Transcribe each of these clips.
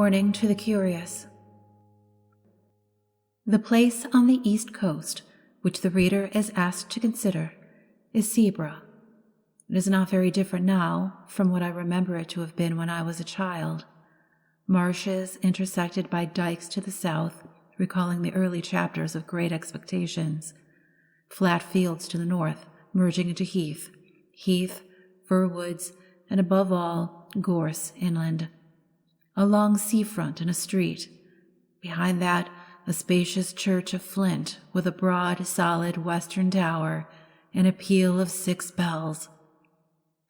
Warning to the curious. The place on the east coast which the reader is asked to consider is Sabres. It is not very different now from what I remember it to have been when I was a child. Marshes intersected by dikes to the south, recalling the early chapters of Great Expectations. Flat fields to the north, merging into heath, fir woods, and above all, gorse inland. A long seafront and a street. Behind that, a spacious church of flint with a broad, solid western tower and a peal of 6 bells.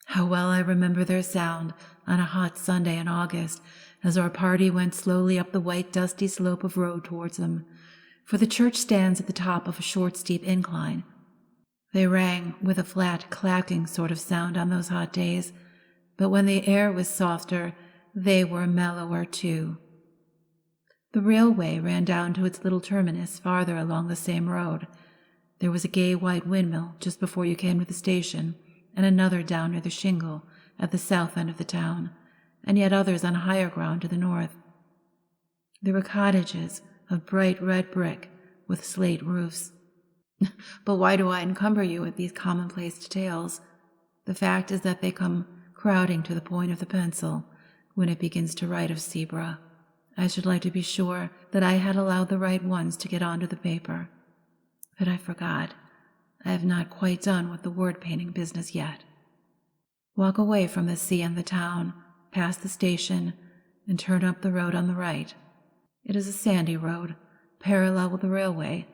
How well I remember their sound on a hot Sunday in August as our party went slowly up the white, dusty slope of road towards them, for the church stands at the top of a short, steep incline. They rang with a flat, clacking sort of sound on those hot days, but when the air was softer, they were mellower too. The railway ran down to its little terminus farther along the same road. There was a gay white windmill just before you came to the station, and another down near the shingle at the south end of the town, and yet others on higher ground to the north. There were cottages of bright red brick with slate roofs. But why do I encumber you with these commonplace details? The fact is that they come crowding to the point of the pencil when it begins to write of Sabres. I should like to be sure that I had allowed the right ones to get onto the paper. But I forgot. I have not quite done with the word-painting business yet. Walk away from the sea and the town, past the station, and turn up the road on the right. It is a sandy road, parallel with the railway,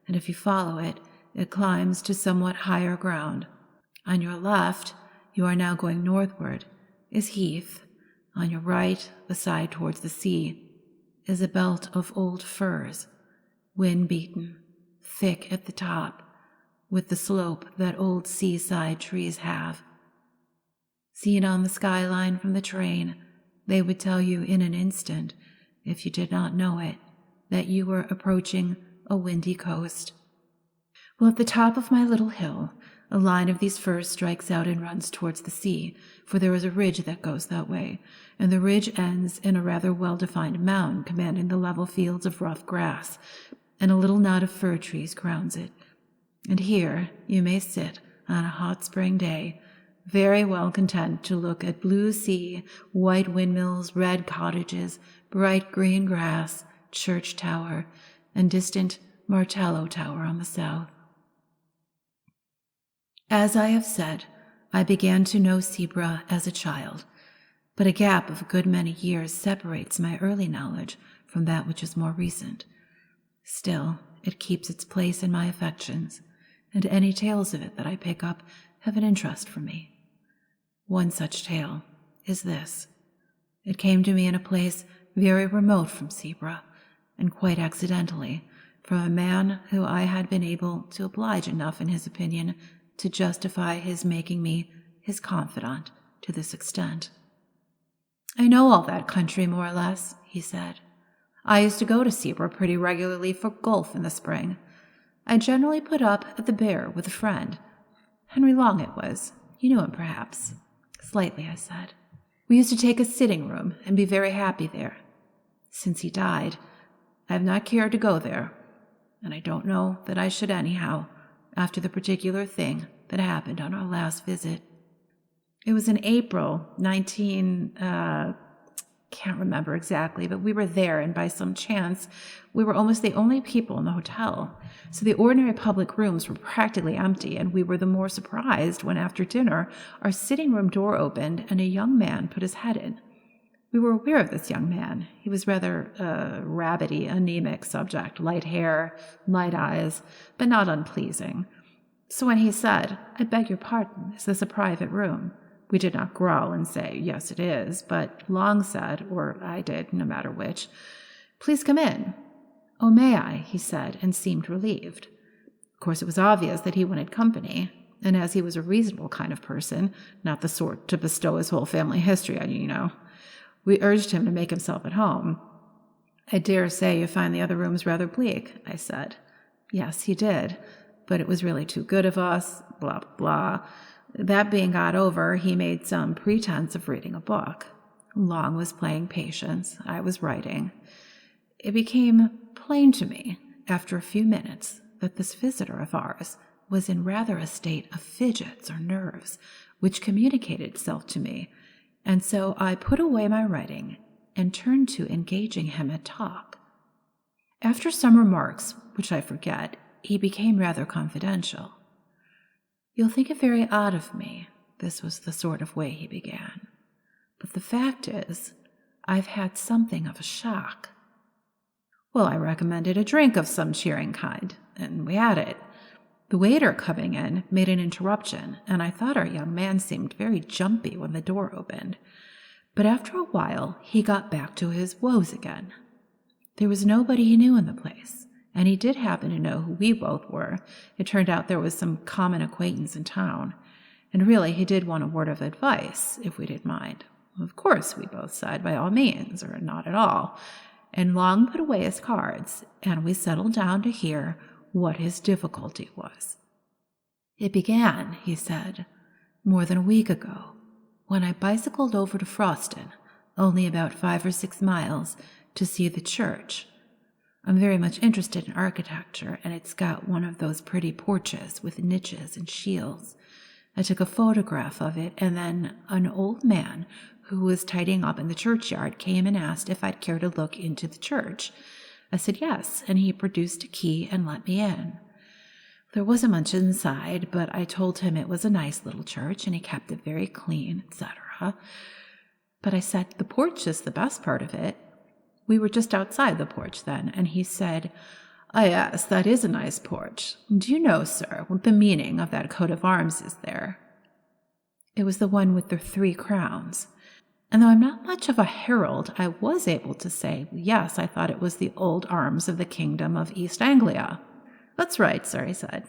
and if you follow it, it climbs to somewhat higher ground. On your left, you are now going northward, is heath. On your right, the side towards the sea, is a belt of old firs, wind-beaten, thick at the top, with the slope that old seaside trees have. Seen on the skyline from the train, they would tell you in an instant, if you did not know it, that you were approaching a windy coast. Well, at the top of my little hill, a line of these firs strikes out and runs towards the sea, for there is a ridge that goes that way, and the ridge ends in a rather well-defined mound commanding the level fields of rough grass, and a little knot of fir trees crowns it. And here you may sit on a hot spring day, very well content to look at blue sea, white windmills, red cottages, bright green grass, church tower, and distant Martello Tower on the south. As I have said, I began to know Sabres as a child, but a gap of a good many years separates my early knowledge from that which is more recent. Still, it keeps its place in my affections, and any tales of it that I pick up have an interest for me. One such tale is this. It came to me in a place very remote from Sabres, and quite accidentally, from a man who I had been able to oblige enough in his opinion to justify his making me his confidant to this extent. I know all that country more or less, he said. I used to go to Sabres pretty regularly for golf in the spring. I generally put up at the Bear with a friend. Henry Long it was. You knew him, perhaps. Slightly, I said. We used to take a sitting room and be very happy there. Since he died, I have not cared to go there, and I don't know that I should anyhow, after the particular thing that happened on our last visit. It was in April, can't remember exactly, but we were there, and by some chance, we were almost the only people in the hotel. So the ordinary public rooms were practically empty, and we were the more surprised when, after dinner, our sitting room door opened and a young man put his head in. We were aware of this young man. He was rather a rabbity, anemic subject, light hair, light eyes, but not unpleasing. So when he said, "I beg your pardon, is this a private room?" we did not growl and say, "Yes, it is," but Long said, or I did, no matter which, "Please come in." "Oh, may I?" he said, and seemed relieved. Of course, it was obvious that he wanted company, and as he was a reasonable kind of person, not the sort to bestow his whole family history on you, we urged him to make himself at home. "I dare say you find the other rooms rather bleak," I said. Yes, he did, but it was really too good of us, blah, blah, blah. That being got over, he made some pretense of reading a book. Long was playing patience. I was writing. It became plain to me, after a few minutes, that this visitor of ours was in rather a state of fidgets or nerves, which communicated itself to me, and so I put away my writing and turned to engaging him at talk. After some remarks, which I forget, he became rather confidential. "You'll think it very odd of me," this was the sort of way he began, "but the fact is, I've had something of a shock." Well, I recommended a drink of some cheering kind, and we had it. The waiter coming in made an interruption, and I thought our young man seemed very jumpy when the door opened. But after a while, he got back to his woes again. There was nobody he knew in the place, and he did happen to know who we both were. It turned out there was some common acquaintance in town, and really he did want a word of advice, if we didn't mind. Of course, we both said, by all means, or not at all, and Long put away his cards, and we settled down to hear what his difficulty was. "It began," he said, "more than a week ago, when I bicycled over to Froston, only about 5 or 6 miles, to see the church. I'm very much interested in architecture, and it's got one of those pretty porches with niches and shields. I took a photograph of it, and then an old man who was tidying up in the churchyard came and asked if I'd care to look into the church. I said yes, and he produced a key and let me in. There wasn't much inside, but I told him it was a nice little church, and he kept it very clean, etc. But I said, the porch is the best part of it. We were just outside the porch then, and he said, yes, that is a nice porch. Do you know, sir, what the meaning of that coat of arms is there?" It was the one with the 3 crowns. And though I'm not much of a herald, I was able to say, yes, I thought it was the old arms of the kingdom of East Anglia. "That's right, sir," he said.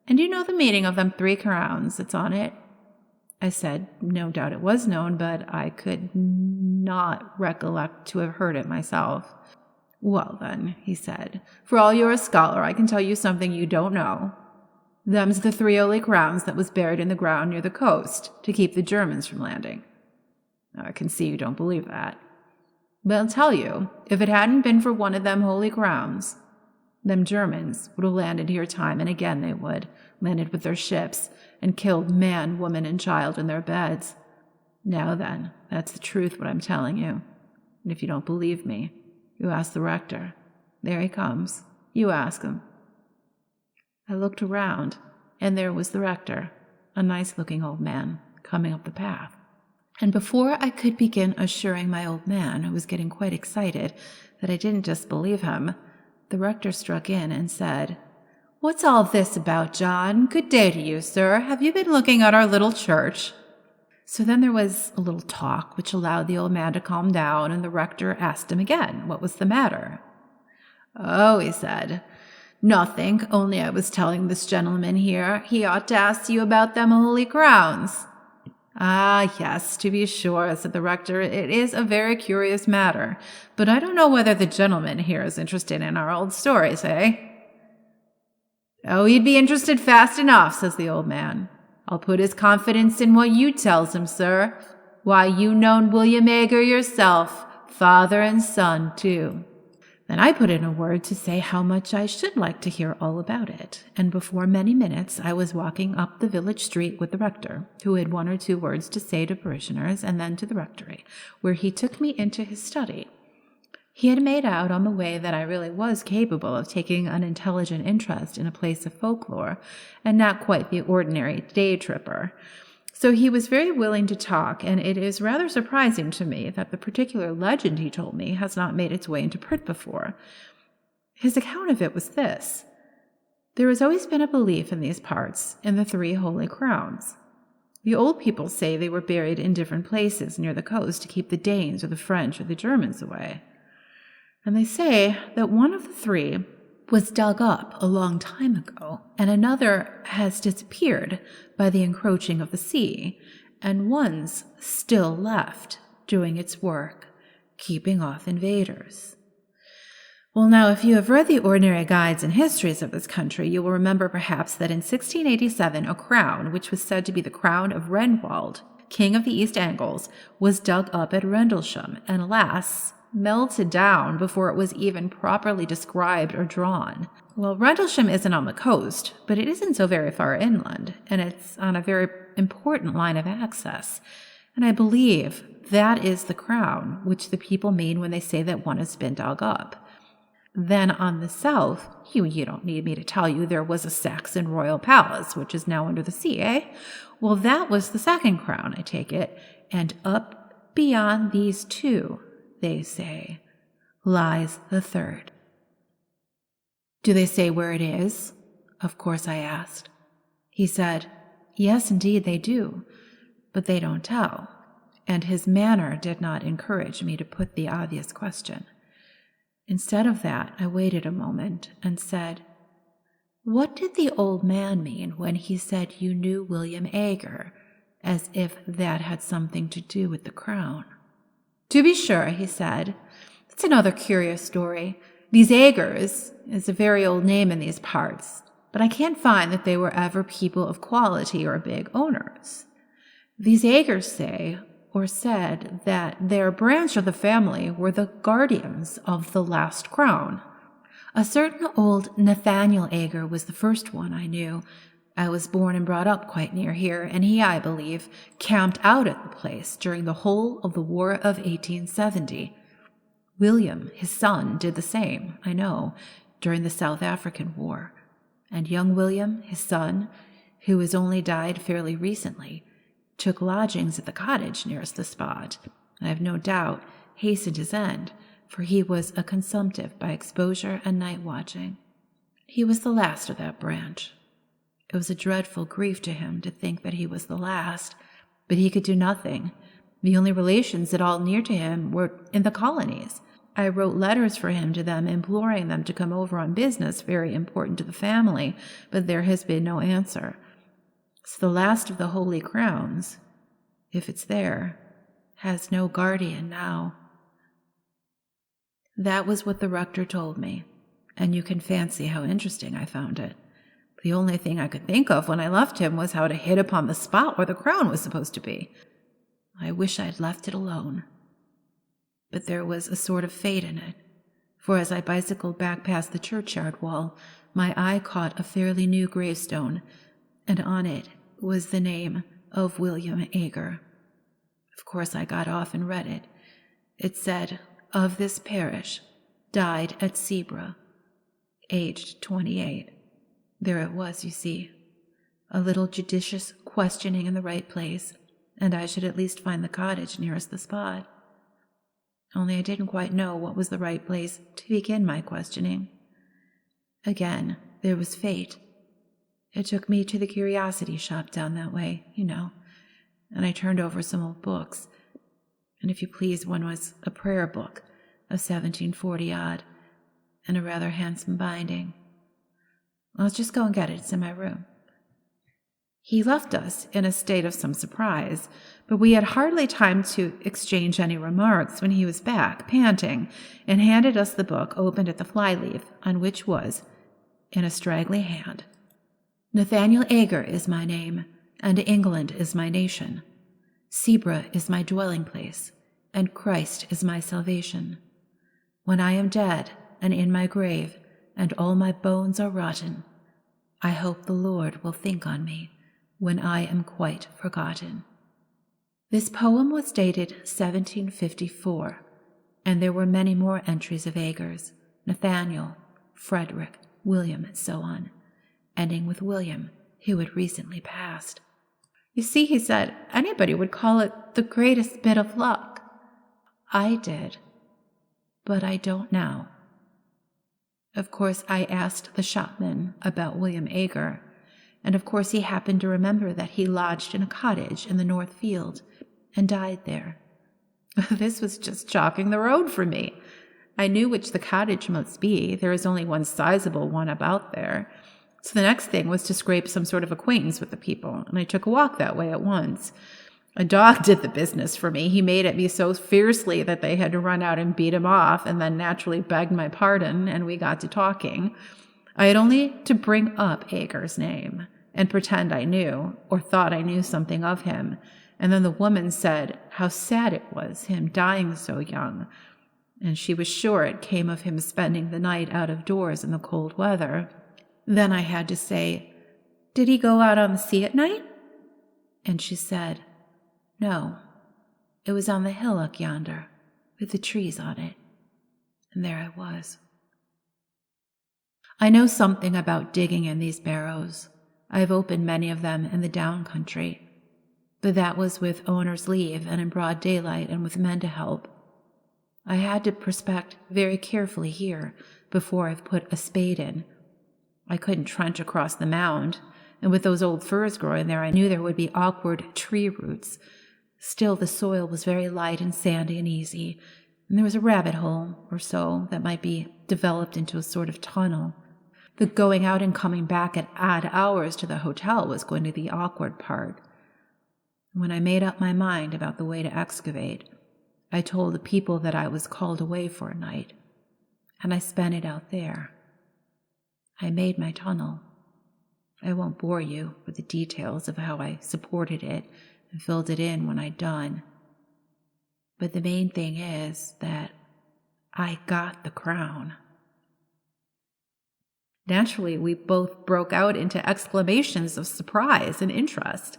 "And do you know the meaning of them 3 crowns that's on it?" I said, no doubt it was known, but I could not recollect to have heard it myself. "Well, then," he said, "for all you're a scholar, I can tell you something you don't know. Them's the 3 holy crowns that was buried in the ground near the coast to keep the Germans from landing." I can see you don't believe that. But I'll tell you, if it hadn't been for one of them holy crowns, them Germans would have landed here time and again they would, landed with their ships, and killed man, woman, and child in their beds. Now then, that's the truth what I'm telling you. And if you don't believe me, you ask the rector. There he comes. You ask him. I looked around, and there was the rector, a nice-looking old man, coming up the path. And before I could begin assuring my old man, who was getting quite excited, that I didn't just believe him, the rector struck in and said, "What's all this about, John? Good day to you, sir. Have you been looking at our little church?" So then there was a little talk, which allowed the old man to calm down, and the rector asked him again what was the matter. "Oh," he said, "nothing, only I was telling this gentleman here he ought to ask you about them holy crowns." "Ah, yes, to be sure," said the rector, "it is a very curious matter, but I don't know whether the gentleman here is interested in our old stories, eh?" "Oh, he'd be interested fast enough," says the old man. "I'll put his confidence in what you tells him, sir. Why, you known William Ager yourself, father and son, too." Then I put in a word to say how much I should like to hear all about it, and before many minutes I was walking up the village street with the rector, who had 1 or 2 words to say to parishioners, and then to the rectory, where he took me into his study. He had made out on the way that I really was capable of taking an intelligent interest in a place of folklore, and not quite the ordinary day-tripper. So he was very willing to talk, and it is rather surprising to me that the particular legend he told me has not made its way into print before. His account of it was this. There has always been a belief in these parts in the 3 holy crowns. The old people say they were buried in different places near the coast to keep the Danes or the French or the Germans away. And they say that one of the 3 was dug up a long time ago, and another has disappeared by the encroaching of the sea, and one's still left, doing its work, keeping off invaders. Well, now, if you have read the ordinary guides and histories of this country, you will remember perhaps that in 1687 a crown, which was said to be the crown of Renwald, king of the East Angles, was dug up at Rendlesham, and alas, melted down before it was even properly described or drawn. Well, Rendlesham isn't on the coast, but it isn't so very far inland, and it's on a very important line of access. And I believe that is the crown which the people mean when they say that one has been dug up. Then on the south, you don't need me to tell you there was a Saxon royal palace, which is now under the sea, eh? Well, that was the second crown, I take it, and up beyond these two, they say, lies the third. Do they say where it is? Of course I asked. He said, yes, indeed they do, but they don't tell, and his manner did not encourage me to put the obvious question. Instead of that, I waited a moment and said, what did the old man mean when he said you knew William Ager, as if that had something to do with the crown? To be sure, he said, it's another curious story. These Agers is a very old name in these parts, but I can't find that they were ever people of quality or big owners. These Agers say, or said, that their branch of the family were the guardians of the last crown. A certain old Nathaniel Ager was the first one I knew. I was born and brought up quite near here, and he, I believe, camped out at the place during the whole of the War of 1870. William, his son, did the same, I know, during the South African War. And young William, his son, who has only died fairly recently, took lodgings at the cottage nearest the spot, and I have no doubt hastened his end, for he was a consumptive by exposure and night watching. He was the last of that branch. It was a dreadful grief to him to think that he was the last, but he could do nothing. The only relations at all near to him were in the colonies. I wrote letters for him to them, imploring them to come over on business very important to the family, but there has been no answer. So the last of the Holy Crowns, if it's there, has no guardian now. That was what the rector told me, and you can fancy how interesting I found it. The only thing I could think of when I left him was how to hit upon the spot where the crown was supposed to be. I wish I'd left it alone. But there was a sort of fate in it, for as I bicycled back past the churchyard wall, my eye caught a fairly new gravestone, and on it was the name of William Ager. Of course I got off and read it. It said, of this parish, died at Sebra, aged 28. There it was, you see. A little judicious questioning in the right place, and I should at least find the cottage nearest the spot. Only I didn't quite know what was the right place to begin my questioning. Again, there was fate. It took me to the curiosity shop down that way, and I turned over some old books. And if you please, one was a prayer book of 1740-odd, and a rather handsome binding. Let's just go and get it. It's in my room. He left us in a state of some surprise, but we had hardly time to exchange any remarks when he was back, panting, and handed us the book opened at the flyleaf, on which was, in a straggly hand, Nathaniel Ager is my name, and England is my nation. Sebra is my dwelling place, and Christ is my salvation. When I am dead and in my grave, and all my bones are rotten, I hope the Lord will think on me when I am quite forgotten. This poem was dated 1754, and there were many more entries of Agers, Nathaniel, Frederick, William, and so on, ending with William, who had recently passed. You see, he said, anybody would call it the greatest bit of luck. I did, but I don't now. Of course, I asked the shopman about William Ager, and of course he happened to remember that he lodged in a cottage in the North Field and died there. This was just chalking the road for me. I knew which the cottage must be. There is only one sizable one about there. So the next thing was to scrape some sort of acquaintance with the people, and I took a walk that way at once. A dog did the business for me. He made at me so fiercely that they had to run out and beat him off, and then naturally begged my pardon, and we got to talking. I had only to bring up Ager's name and pretend I knew, or thought I knew something of him, And then the woman said how sad it was, him dying so young, and she was sure it came of him spending the night out of doors in the cold weather. Then I had to say, "Did he go out on the sea at night?" And she said, "No, it was on the hillock yonder, with the trees on it." And there I was. I know something about digging in these barrows. I have opened many of them in the down country, but that was with owner's leave and in broad daylight and with men to help. I had to prospect very carefully here before I've put a spade in. I couldn't trench across the mound, and with those old firs growing there, I knew there would be awkward tree roots. Still, the soil was very light and sandy and easy, and there was a rabbit hole or so that might be developed into a sort of tunnel. The going out and coming back at odd hours to the hotel was going to be the awkward part. When I made up my mind about the way to excavate, I told the people that I was called away for a night, and I spent it out there. I made my tunnel. I won't bore you with the details of how I supported it and filled it in when I'd done. But the main thing is that I got the crown. Naturally, we both broke out into exclamations of surprise and interest.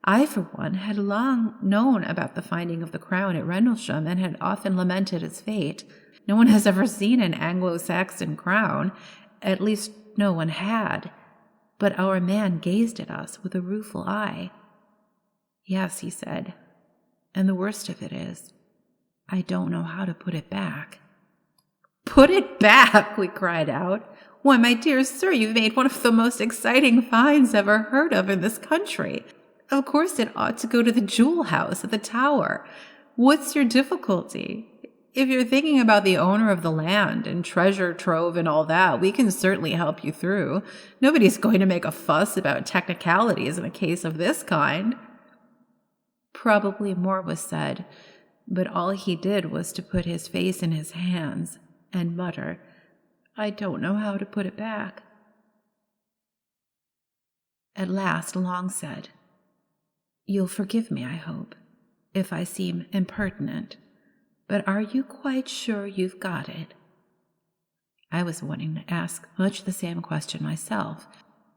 I, for one, had long known about the finding of the crown at Rendlesham and had often lamented its fate. No one has ever seen an Anglo-Saxon crown, at least no one had, but our man gazed at us with a rueful eye. "Yes," he said, "and the worst of it is, I don't know how to put it back." "Put it back?" we cried out. "Why, my dear sir, you've made one of the most exciting finds ever heard of in this country. Of course it ought to go to the jewel house at the Tower. What's your difficulty? If you're thinking about the owner of the land and treasure trove and all that, we can certainly help you through. Nobody's going to make a fuss about technicalities in a case of this kind." Probably more was said, but all he did was to put his face in his hands and mutter, "I don't know how to put it back." At last Long said, "You'll forgive me, I hope, if I seem impertinent, but are you quite sure you've got it?" I was wanting to ask much the same question myself,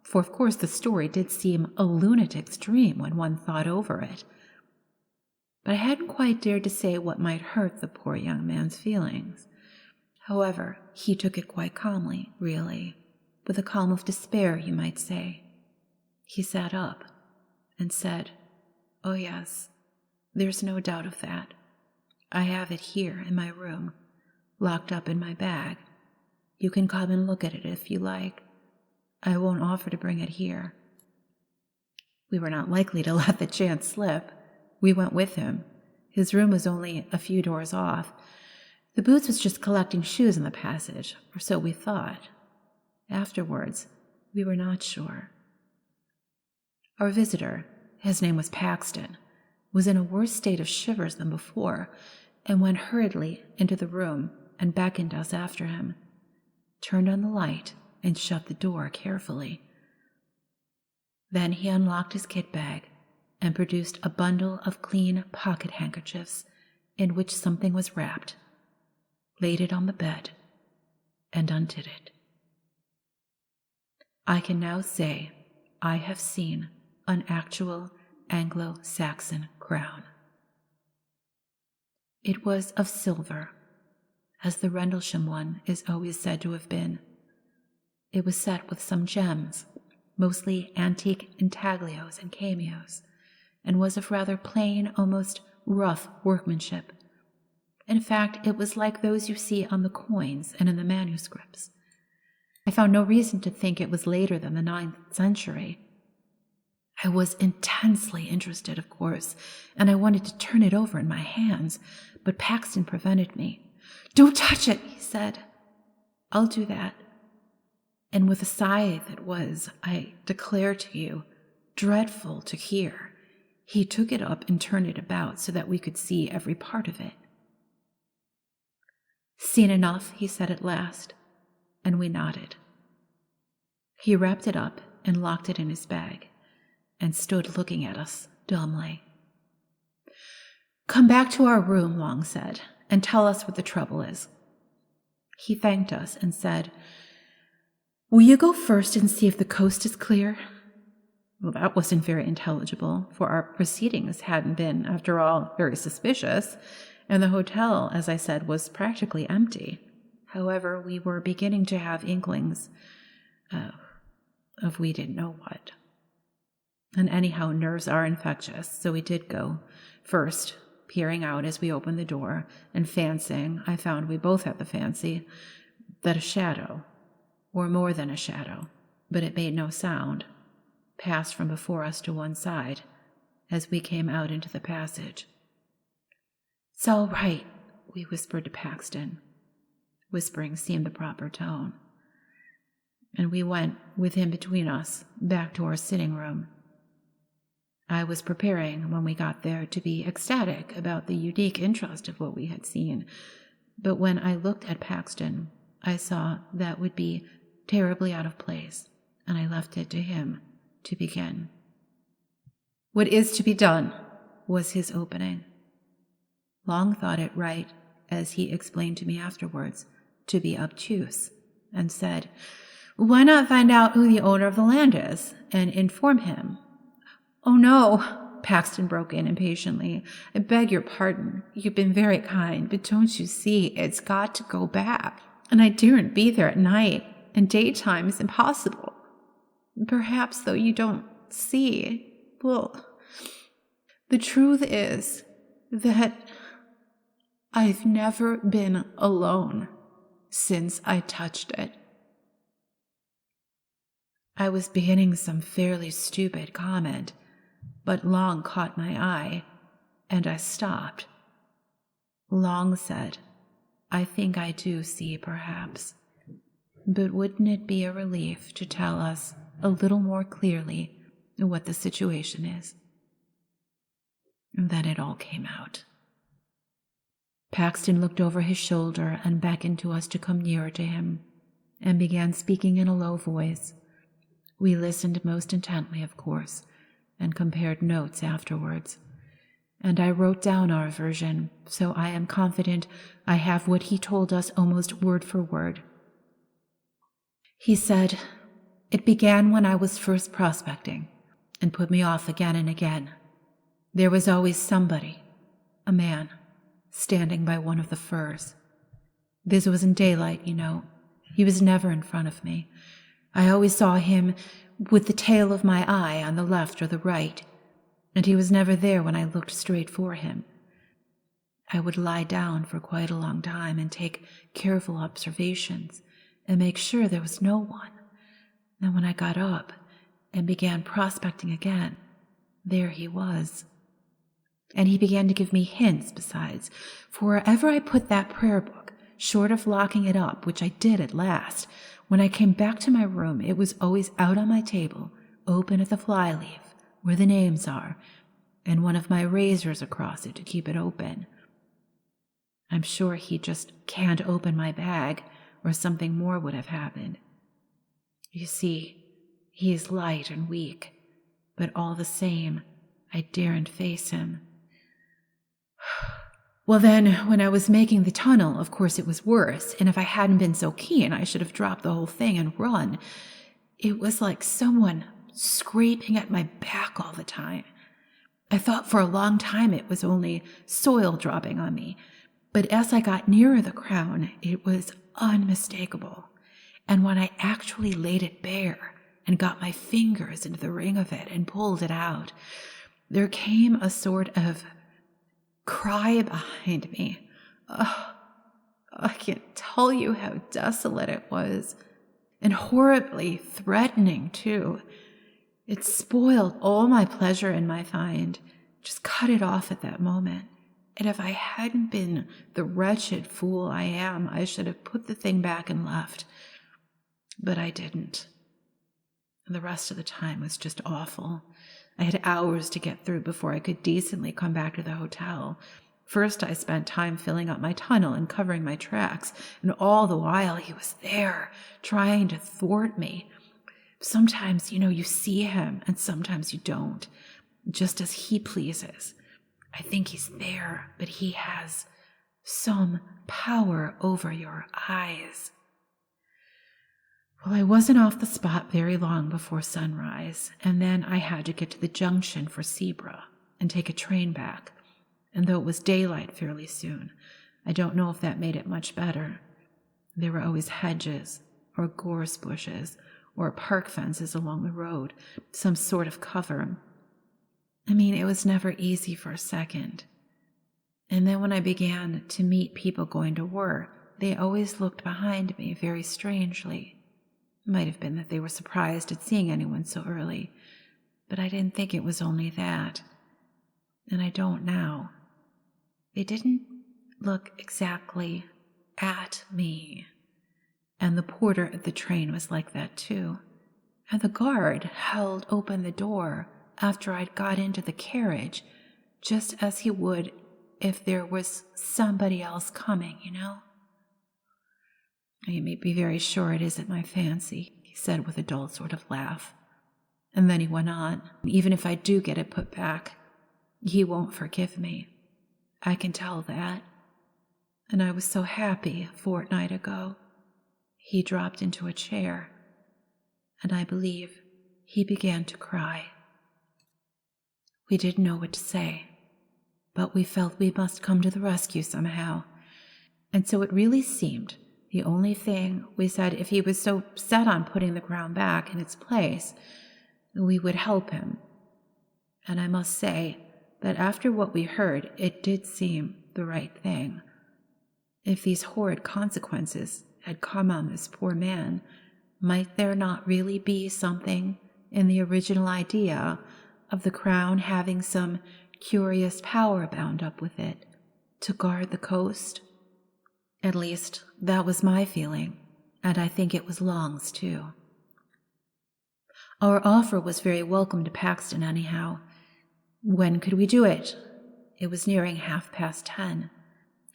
for of course the story did seem a lunatic's dream when one thought over it. But I hadn't quite dared to say what might hurt the poor young man's feelings. However, he took it quite calmly, really, with a calm of despair, you might say. He sat up and said, "Oh yes, there's no doubt of that. I have it here in my room, locked up in my bag. You can come and look at it if you like. I won't offer to bring it here." We were not likely to let the chance slip. We went with him. His room was only a few doors off. The boots was just collecting shoes in the passage, or so we thought. Afterwards, we were not sure. Our visitor, his name was Paxton, was in a worse state of shivers than before, and went hurriedly into the room and beckoned us after him, turned on the light, and shut the door carefully. Then he unlocked his kit bag and produced a bundle of clean pocket handkerchiefs in which something was wrapped, laid it on the bed, and undid it. I can now say I have seen an actual Anglo-Saxon crown. It was of silver, as the Rendlesham one is always said to have been. It was set with some gems, mostly antique intaglios and cameos, and was of rather plain, almost rough workmanship. In fact, it was like those you see on the coins and in the manuscripts. I found no reason to think it was later than the 9th century. I was intensely interested, of course, and I wanted to turn it over in my hands, but Paxton prevented me. "Don't touch it," he said. "I'll do that." And with a sigh that was, I declare to you, dreadful to hear, he took it up and turned it about so that we could see every part of it. "Seen enough," he said at last, and we nodded. He wrapped it up and locked it in his bag, and stood looking at us dumbly. "Come back to our room," Long said, "and tell us what the trouble is." He thanked us and said, "Will you go first and see if the coast is clear?" Well, that wasn't very intelligible, for our proceedings hadn't been, after all, very suspicious, and the hotel, as I said, was practically empty. However, we were beginning to have inklings of we didn't know what. And anyhow, nerves are infectious, so we did go. First, peering out as we opened the door, and fancying, I found we both had the fancy, that a shadow, or more than a shadow, but it made no sound, passed from before us to one side as we came out into the passage. "It's all right," we whispered to Paxton. Whispering seemed the proper tone. And we went, with him between us, back to our sitting room. I was preparing, when we got there, to be ecstatic about the unique interest of what we had seen, but when I looked at Paxton, I saw that would be terribly out of place, and I left it to him to begin. "What is to be done?" was his opening. Long thought it right, as he explained to me afterwards, to be obtuse, and said, "Why not find out who the owner of the land is, and inform him?" "Oh, no," Paxton broke in impatiently. "I beg your pardon. You've been very kind, but don't you see, it's got to go back. And I daren't be there at night, and daytime is impossible. Perhaps, though, you don't see. Well, the truth is that I've never been alone since I touched it." I was beginning some fairly stupid comment, but Long caught my eye, and I stopped. Long said, "I think I do see, perhaps, but wouldn't it be a relief to tell us a little more clearly what the situation is?" And then it all came out. Paxton looked over his shoulder and beckoned to us to come nearer to him, and began speaking in a low voice. We listened most intently, of course, and compared notes afterwards. And I wrote down our version, so I am confident I have what he told us almost word for word. He said, "It began when I was first prospecting, and put me off again and again. There was always somebody, a man, standing by one of the firs. This was in daylight, you know. He was never in front of me. I always saw him with the tail of my eye on the left or the right, and he was never there when I looked straight for him. I would lie down for quite a long time and take careful observations and make sure there was no one. And when I got up and began prospecting again, there he was. And he began to give me hints besides, for wherever I put that prayer book, short of locking it up, which I did at last, when I came back to my room, it was always out on my table, open at the flyleaf, where the names are, and one of my razors across it to keep it open. I'm sure he just can't open my bag, or something more would have happened. You see, he is light and weak, but all the same, I daren't face him. Well then, when I was making the tunnel, of course it was worse, and if I hadn't been so keen, I should have dropped the whole thing and run. It was like someone scraping at my back all the time. I thought for a long time it was only soil dropping on me, but as I got nearer the crown, it was unmistakable. And when I actually laid it bare and got my fingers into the ring of it and pulled it out, there came a sort of cry behind me. I can't tell you how desolate it was, and horribly threatening, too. It spoiled all my pleasure in my find, just cut it off at that moment. And if I hadn't been the wretched fool I am, I should have put the thing back and left. But I didn't. The rest of the time was just awful. I had hours to get through before I could decently come back to the hotel. First, I spent time filling up my tunnel and covering my tracks, and all the while he was there, trying to thwart me. Sometimes, you see him, and sometimes you don't, just as he pleases. I think he's there, but he has some power over your eyes." Well, I wasn't off the spot very long before sunrise, and then I had to get to the junction for Sebra and take a train back. And though it was daylight fairly soon, I don't know if that made it much better. There were always hedges or gorse bushes or park fences along the road, some sort of cover. I mean, it was never easy for a second. And then when I began to meet people going to work, they always looked behind me very strangely. It might have been that they were surprised at seeing anyone so early, but I didn't think it was only that. And I don't now. They didn't look exactly at me. And the porter at the train was like that too. And the guard held open the door after I'd got into the carriage, just as he would if there was somebody else coming, you know? "You may be very sure it isn't my fancy," he said with a dull sort of laugh. And then he went on, "Even if I do get it put back, he won't forgive me. I can tell that. And I was so happy a fortnight ago." He dropped into a chair, and I believe he began to cry. We didn't know what to say, but we felt we must come to the rescue somehow. And so it really seemed the only thing we said, if he was so set on putting the crown back in its place, we would help him. And I must say that after what we heard, it did seem the right thing. If these horrid consequences had come on this poor man, might there not really be something in the original idea of the crown having some curious power bound up with it to guard the coast? At least, that was my feeling, and I think it was Long's too. Our offer was very welcome to Paxton anyhow. When could we do it? It was nearing 10:30.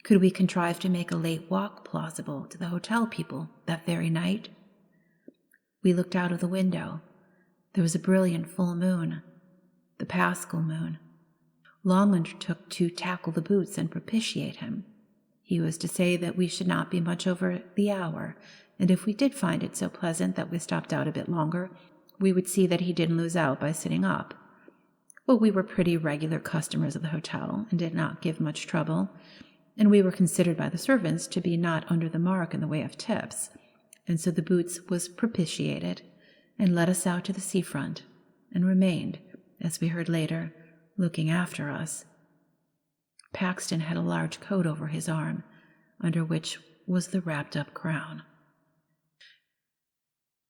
Could we contrive to make a late walk plausible to the hotel people that very night? We looked out of the window. There was a brilliant full moon, the Paschal moon. Long undertook to tackle the boots and propitiate him. He was to say that we should not be much over the hour, and if we did find it so pleasant that we stopped out a bit longer, we would see that he didn't lose out by sitting up. Well, we were pretty regular customers of the hotel and did not give much trouble, and we were considered by the servants to be not under the mark in the way of tips, and so the boots was propitiated and led us out to the seafront, and remained, as we heard later, looking after us. Paxton had a large coat over his arm, under which was the wrapped-up crown.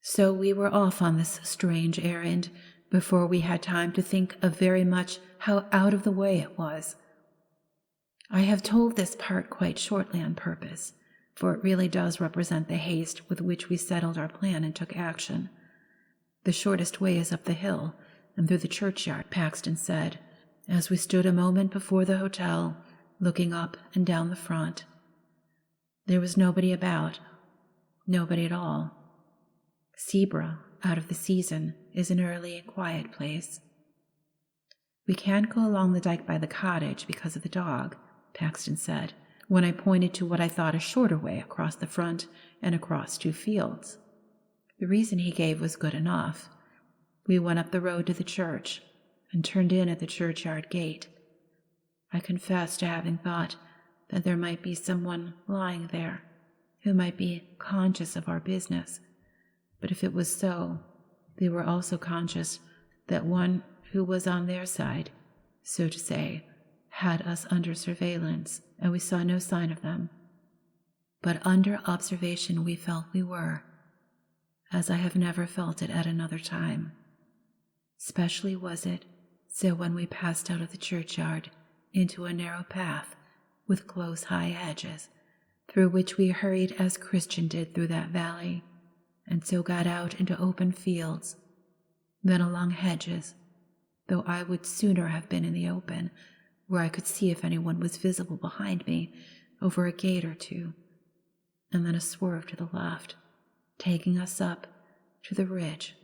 So we were off on this strange errand before we had time to think of very much how out of the way it was. I have told this part quite shortly on purpose, for it really does represent the haste with which we settled our plan and took action. "The shortest way is up the hill and through the churchyard," Paxton said, as we stood a moment before the hotel, looking up and down the front. There was nobody about, nobody at all. Sebra, out of the season, is an early and quiet place. "We can't go along the dike by the cottage because of the dog," Paxton said, when I pointed to what I thought a shorter way across the front and across 2 fields. The reason he gave was good enough. We went up the road to the church and turned in at the churchyard gate. I confess to having thought that there might be someone lying there who might be conscious of our business, but if it was so, they were also conscious that one who was on their side, so to say, had us under surveillance, and we saw no sign of them. But under observation we felt we were, as I have never felt it at another time. Specially was it so when we passed out of the churchyard into a narrow path with close high hedges, through which we hurried as Christian did through that valley, and so got out into open fields, then along hedges, though I would sooner have been in the open, where I could see if anyone was visible behind me, over a gate or 2, and then a swerve to the left, taking us up to the ridge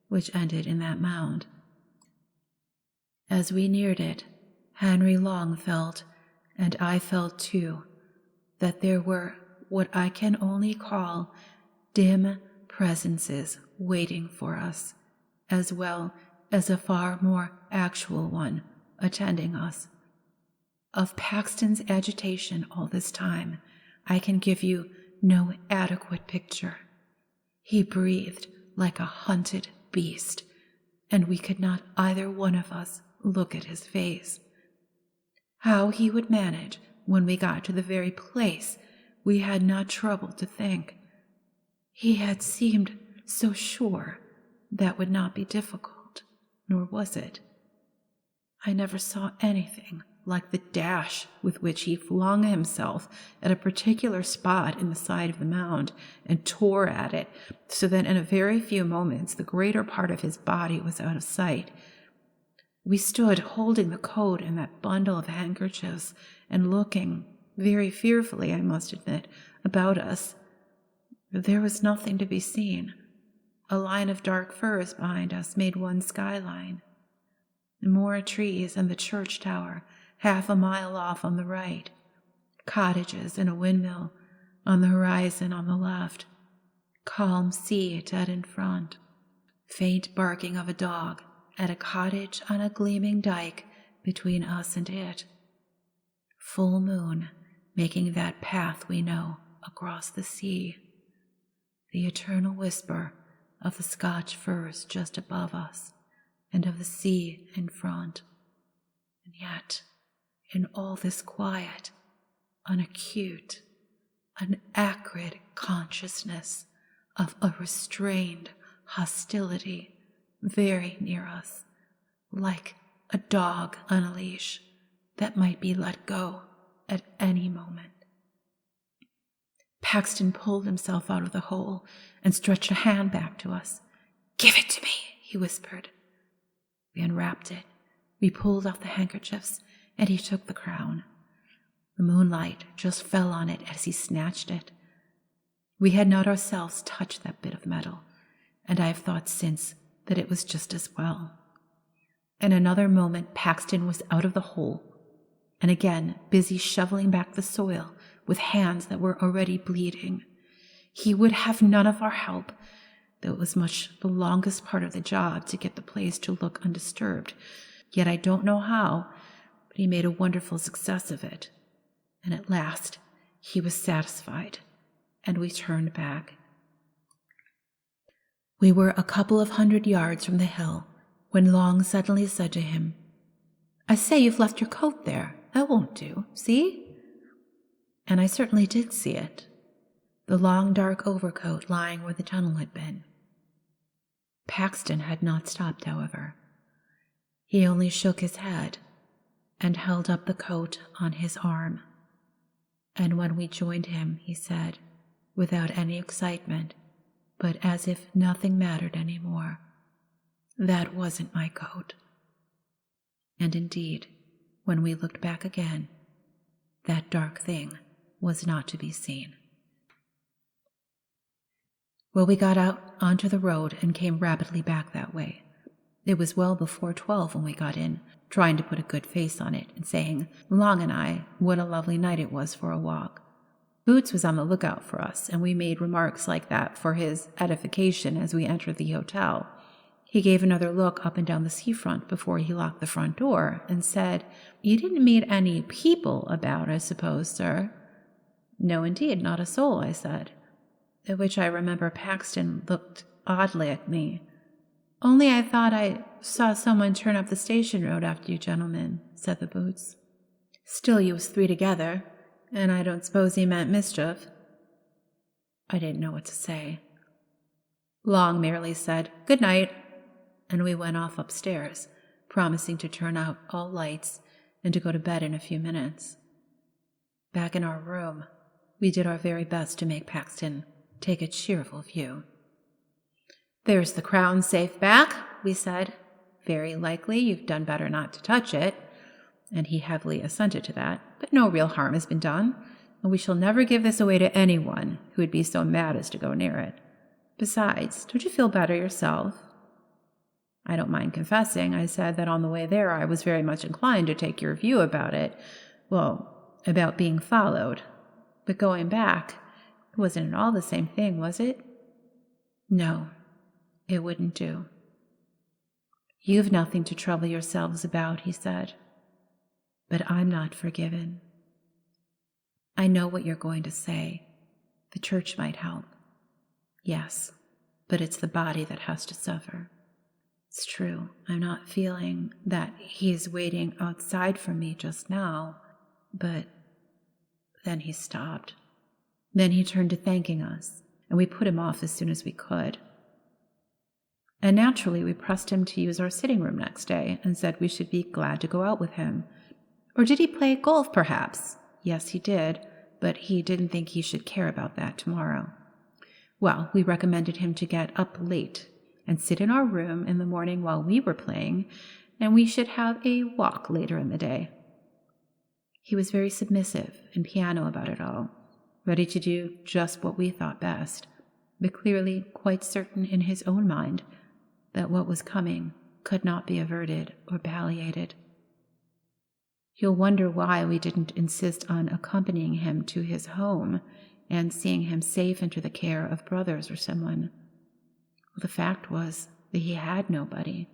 which ended in that mound. As we neared it, Henry Long felt, and I felt too, that there were what I can only call dim presences waiting for us, as well as a far more actual one attending us. Of Paxton's agitation all this time, I can give you no adequate picture. He breathed like a hunted beast, and we could not either one of us look at his face. How he would manage when we got to the very place we had not troubled to think. He had seemed so sure that would not be difficult, nor was it. I never saw anything like the dash with which he flung himself at a particular spot in the side of the mound and tore at it, so that in a very few moments the greater part of his body was out of sight. We stood holding the coat and that bundle of handkerchiefs and looking, very fearfully, I must admit, about us. There was nothing to be seen. A line of dark firs behind us made one skyline. More trees and the church tower, half a mile off on the right. Cottages and a windmill on the horizon on the left. Calm sea dead in front. Faint barking of a dog at a cottage on a gleaming dike between us and it. Full moon making that path we know across the sea. The eternal whisper of the Scotch firs just above us and of the sea in front. And yet, in all this quiet, an acute, an acrid consciousness of a restrained hostility very near us, like a dog on a leash that might be let go at any moment. Paxton pulled himself out of the hole and stretched a hand back to us. "Give it to me," he whispered. We unwrapped it. We pulled off the handkerchiefs, and he took the crown. The moonlight just fell on it as he snatched it. We had not ourselves touched that bit of metal, and I have thought since that it was just as well. In another moment Paxton was out of the hole, and again busy shoveling back the soil with hands that were already bleeding. He would have none of our help, though it was much the longest part of the job to get the place to look undisturbed. Yet I don't know how, but he made a wonderful success of it. And at last he was satisfied, and we turned back. We were a couple of 100 yards from the hill when Long suddenly said to him, "I say, you've left your coat there. That won't do. See?" And I certainly did see it, the long dark overcoat lying where the tunnel had been. Paxton had not stopped, however. He only shook his head and held up the coat on his arm. And when we joined him, he said, without any excitement, but as if nothing mattered any more, "That wasn't my coat." And indeed, when we looked back again, that dark thing was not to be seen. Well, we got out onto the road and came rapidly back that way. It was well before 12 when we got in, trying to put a good face on it and saying, Long and I, what a lovely night it was for a walk. Boots was on the lookout for us, and we made remarks like that for his edification as we entered the hotel. He gave another look up and down the seafront before he locked the front door and said, "You didn't meet any people about, I suppose, sir?" "No, indeed, not a soul," I said. At which I remember Paxton looked oddly at me. "Only I thought I saw someone turn up the station road after you gentlemen," said the Boots. "Still, you was 3 together, and I don't suppose he meant mischief." I didn't know what to say. Long merely said, "Good night," and we went off upstairs, promising to turn out all lights and to go to bed in a few minutes. Back in our room, we did our very best to make Paxton take a cheerful view. "There's the crown safe back," we said. "Very likely you've done better not to touch it," and he heavily assented to that, "but no real harm has been done, and we shall never give this away to anyone who would be so mad as to go near it. Besides, don't you feel better yourself?" I don't mind confessing, I said that on the way there I was very much inclined to take your view about it. Well, about being followed. But going back, it wasn't at all the same thing, was it? No, it wouldn't do. You've nothing to trouble yourselves about, he said. But I'm not forgiven. I know what you're going to say. The church might help. Yes, but it's the body that has to suffer. It's true, I'm not feeling that he's waiting outside for me just now, but then he stopped. Then he turned to thanking us, and we put him off as soon as we could. And naturally, we pressed him to use our sitting room next day and said we should be glad to go out with him. Or did he play golf, perhaps? Yes, he did, but he didn't think he should care about that tomorrow. Well, we recommended him to get up late and sit in our room in the morning while we were playing, and we should have a walk later in the day. He was very submissive and piano about it all, ready to do just what we thought best, but clearly quite certain in his own mind that what was coming could not be averted or palliated. You'll wonder why we didn't insist on accompanying him to his home and seeing him safe into the care of brothers or someone. Well, the fact was that he had nobody.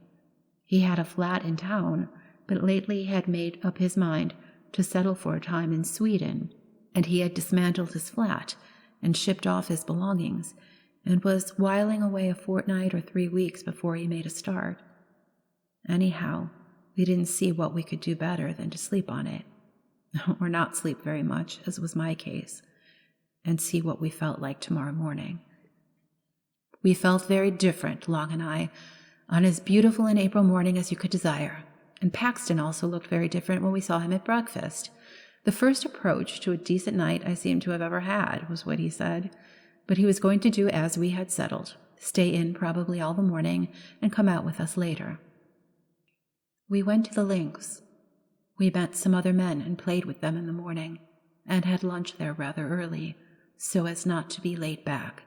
He had a flat in town, but lately had made up his mind to settle for a time in Sweden, and he had dismantled his flat and shipped off his belongings, and was whiling away a fortnight or 3 weeks before he made a start. Anyhow, we didn't see what we could do better than to sleep on it, or not sleep very much, as was my case, and see what we felt like tomorrow morning. We felt very different, Long and I, on as beautiful an April morning as you could desire, and Paxton also looked very different when we saw him at breakfast. The first approach to a decent night I seem to have ever had, was what he said, but he was going to do as we had settled, stay in probably all the morning, and come out with us later. We went to the links. We met some other men and played with them in the morning, and had lunch there rather early, so as not to be late back.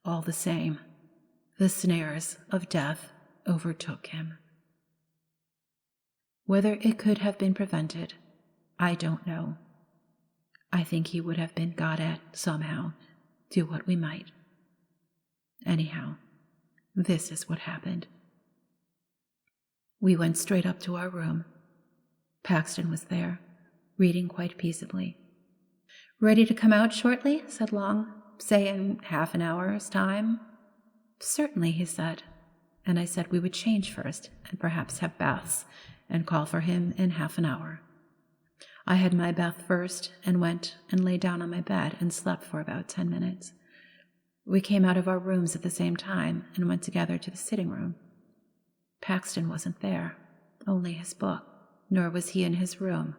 All the same, the snares of death overtook him. Whether it could have been prevented, I don't know. I think he would have been got at somehow, do what we might. Anyhow, this is what happened. We went straight up to our room. Paxton was there, reading quite peaceably. "Ready to come out shortly?" said Long. "Say in half an hour's time?" "Certainly," he said, and I said we would change first and perhaps have baths and call for him in half an hour. I had my bath first and went and lay down on my bed and slept for about 10 minutes. We came out of our rooms at the same time and went together to the sitting room. Paxton wasn't there, only his book, nor was he in his room,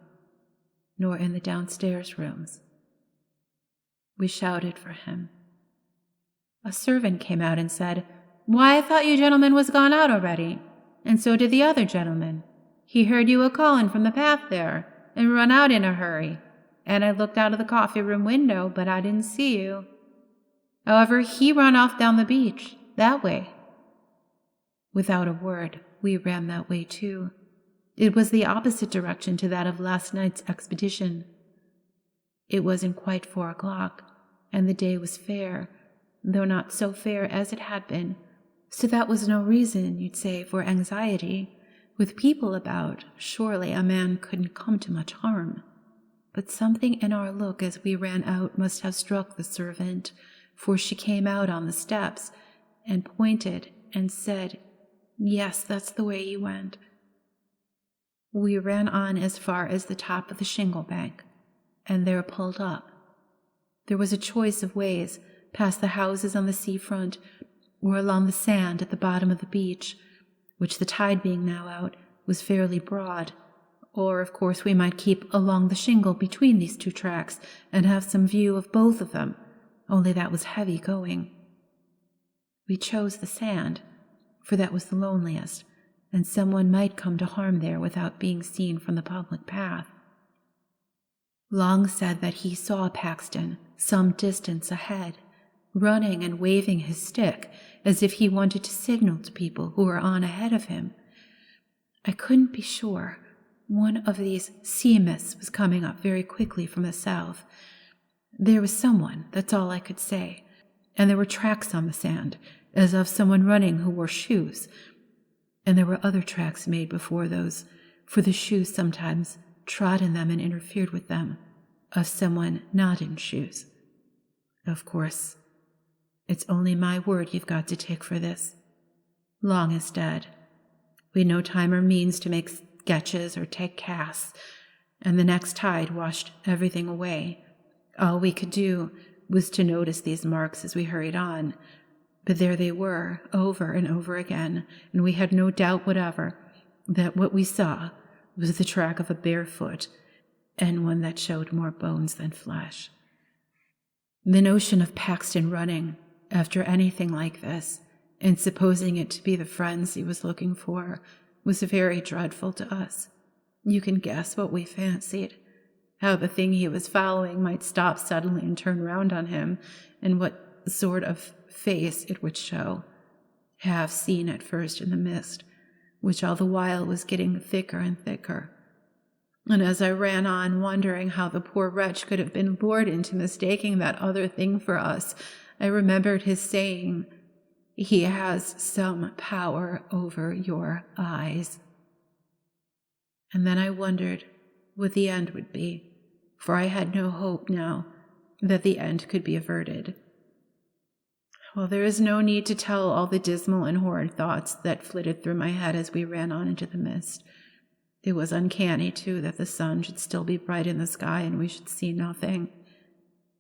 nor in the downstairs rooms. We shouted for him. A servant came out and said, "Why, I thought you gentlemen was gone out already, and so did the other gentleman. He heard you a-calling from the path there, and run out in a hurry, and I looked out of the coffee-room window, but I didn't see you. However, he run off down the beach, that way." Without a word, we ran that way too. It was the opposite direction to that of last night's expedition. It wasn't quite 4 o'clock, and the day was fair, though not so fair as it had been, so that was no reason, you'd say, for anxiety. With people about, surely a man couldn't come to much harm. But something in our look as we ran out must have struck the servant, for she came out on the steps and pointed and said, "Yes, that's the way he went." We ran on as far as the top of the shingle bank, and there pulled up. There was a choice of ways, past the houses on the seafront, or along the sand at the bottom of the beach, which the tide being now out was fairly broad, or of course we might keep along the shingle between these two tracks and have some view of both of them, only that was heavy going. We chose the sand, for that was the loneliest, and someone might come to harm there without being seen from the public path. Long said that he saw Paxton some distance ahead, running and waving his stick as if he wanted to signal to people who were on ahead of him. I couldn't be sure. One of these sea mists was coming up very quickly from the south. There was someone, that's all I could say, and there were tracks on the sand, as of someone running who wore shoes, and there were other tracks made before those, for the shoes sometimes trod in them and interfered with them, of someone not in shoes. Of course, it's only my word you've got to take for this. Long is dead. We'd no time or means to make sketches or take casts, and the next tide washed everything away. All we could do was to notice these marks as we hurried on, but there they were, over and over again, and we had no doubt whatever that what we saw was the track of a bare foot, and one that showed more bones than flesh. The notion of Paxton running after anything like this, and supposing it to be the friends he was looking for, was very dreadful to us. You can guess what we fancied, how the thing he was following might stop suddenly and turn round on him, and what sort of face it would show, half seen at first in the mist, which all the while was getting thicker and thicker. And as I ran on, wondering how the poor wretch could have been lured into mistaking that other thing for us, I remembered his saying, "He has some power over your eyes." And then I wondered what the end would be, for I had no hope now that the end could be averted. Well, there is no need to tell all the dismal and horrid thoughts that flitted through my head as we ran on into the mist. It was uncanny, too, that the sun should still be bright in the sky and we should see nothing.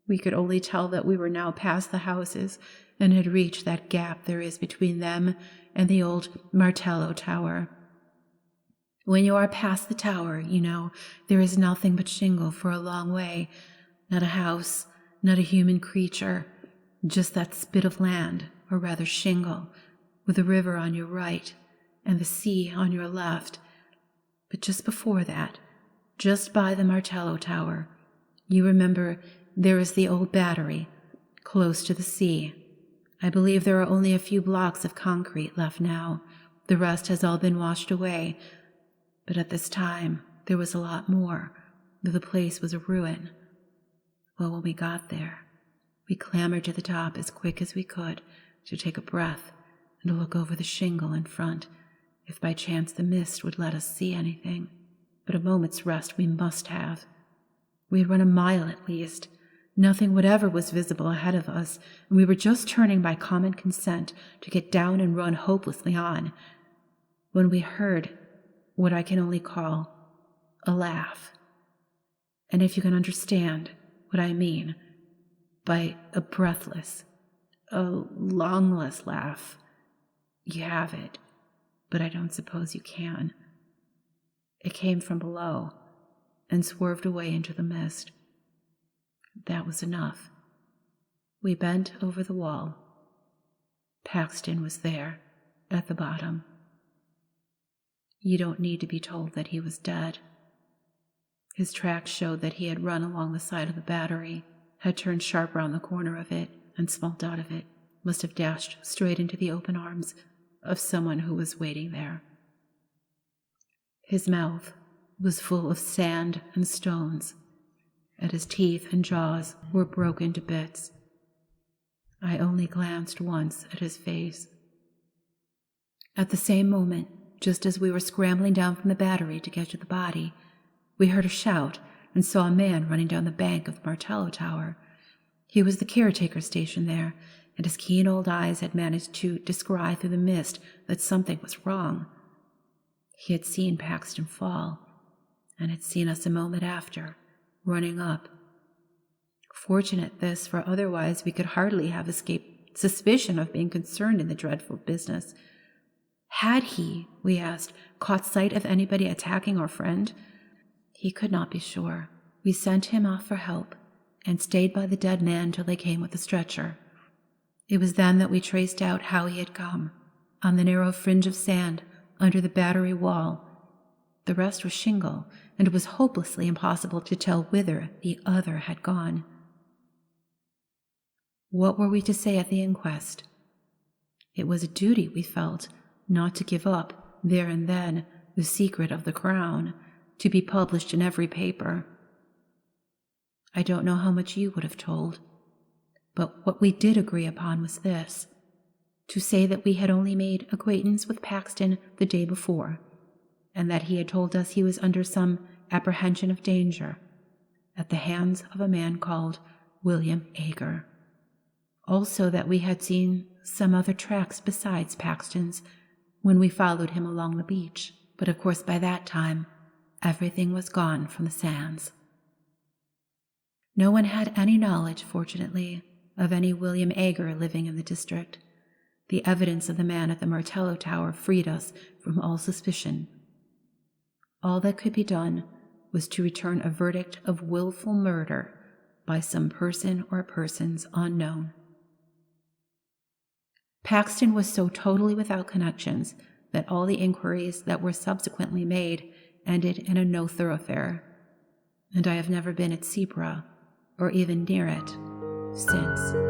We could only tell that we were now past the houses and had reached that gap there is between them and the old Martello Tower. When you are past the tower, you know, there is nothing but shingle for a long way, not a house, not a human creature, just that spit of land, or rather shingle, with the river on your right and the sea on your left. But just before that, just by the Martello Tower, you remember there is the old battery, close to the sea. I believe there are only a few blocks of concrete left now. The rest has all been washed away. But at this time, there was a lot more, though the place was a ruin. Well, when we got there, we clambered to the top as quick as we could to take a breath and to look over the shingle in front, if by chance the mist would let us see anything. But a moment's rest we must have. We had run a mile at least. Nothing whatever was visible ahead of us, and we were just turning by common consent to get down and run hopelessly on, when we heard what I can only call a laugh. And if you can understand what I mean by a breathless, a longless laugh, you have it, but I don't suppose you can. It came from below and swerved away into the mist. That was enough. We bent over the wall. Paxton was there, at the bottom. You don't need to be told that he was dead. His tracks showed that he had run along the side of the battery, had turned sharp round the corner of it, and smelt out of it, must have dashed straight into the open arms of someone who was waiting there. His mouth was full of sand and stones, and his teeth and jaws were broken to bits. I only glanced once at his face. At the same moment, just as we were scrambling down from the battery to get to the body, we heard a shout and saw a man running down the bank of the Martello Tower. He was the caretaker stationed there, and his keen old eyes had managed to descry through the mist that something was wrong. He had seen Paxton fall, and had seen us a moment after, running up. Fortunate this, for otherwise we could hardly have escaped suspicion of being concerned in the dreadful business. Had he, we asked, caught sight of anybody attacking our friend? He could not be sure. We sent him off for help, and stayed by the dead man till they came with the stretcher. It was then that we traced out how he had come, on the narrow fringe of sand under the battery wall. The rest was shingle, and it was hopelessly impossible to tell whither the other had gone. What were we to say at the inquest? It was a duty, we felt, not to give up, there and then, the secret of the crown, to be published in every paper. I don't know how much you would have told, but what we did agree upon was this: to say that we had only made acquaintance with Paxton the day before, and that he had told us he was under some apprehension of danger at the hands of a man called William Agar. Also that we had seen some other tracks besides Paxton's when we followed him along the beach, but of course by that time everything was gone from the sands. No one had any knowledge, fortunately, of any William Agar living in the district. The evidence of the man at the Martello Tower freed us from all suspicion. All that could be done was to return a verdict of willful murder by some person or persons unknown. Paxton was so totally without connections that all the inquiries that were subsequently made ended in a no thoroughfare, and I have never been at Sebra, or even near it, since.